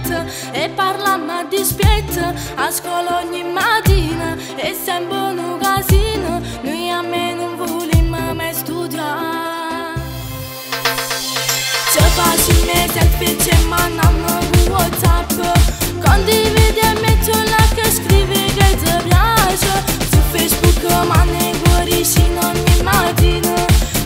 schietta e parlammo a dispetto a scuola ogni mattina, è sempre un casino, noi a me non vogliamo mai studiare. Ci facciamo i selfie e ci mandiamo con WhatsApp, condividi e metto là che scrivi che ti piace, su Facebook mandi cuoricino ogni mattina,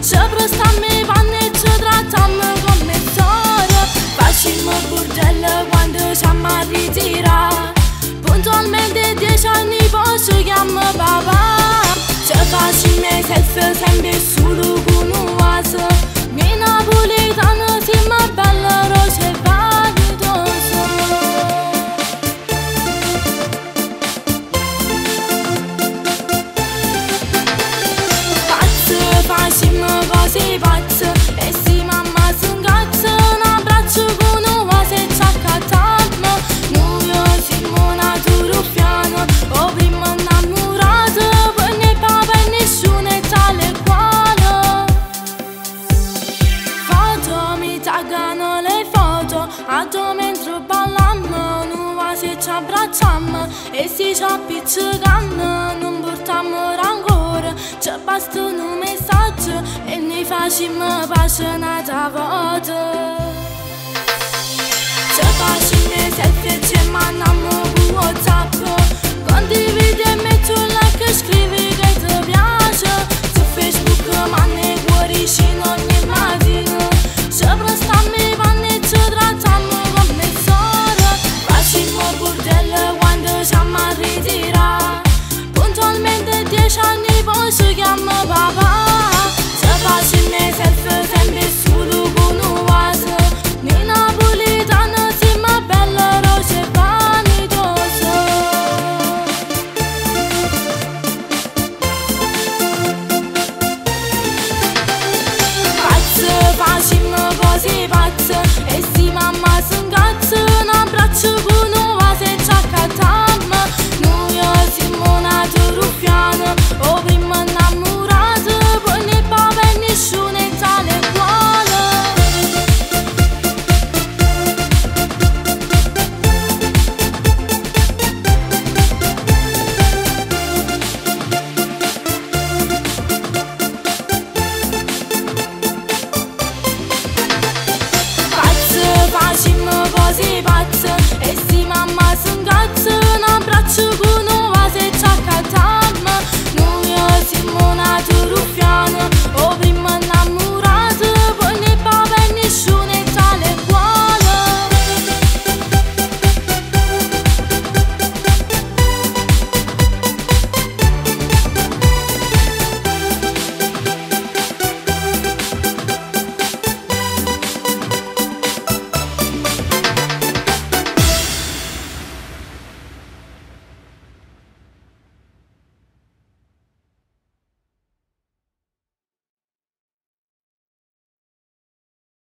ci prestiamo i panni e ci trattiamo come storia, facciamo burdello quando siamo a ritirare, puntualmente 10 anni poi ci chiamo papà, ci facciamo i selfie sempre solo con un vaso, noi napoletani siamo belle rose e vanitose. Pazze, facciamo cose pazze e se mamma si incazza un abbraccio con un vaso e ci accattiamo, noi siamo nati ruffiani, o prima innamorati, poi né papà e nessuno è tale e quale. Foto, mi taggano le foto, a tu mentre ballammo, noi se ci abbracciamo e si ci appiccicanno, non portiamo rancore, ci basta un messaggio e noi facciamo pace nata volta.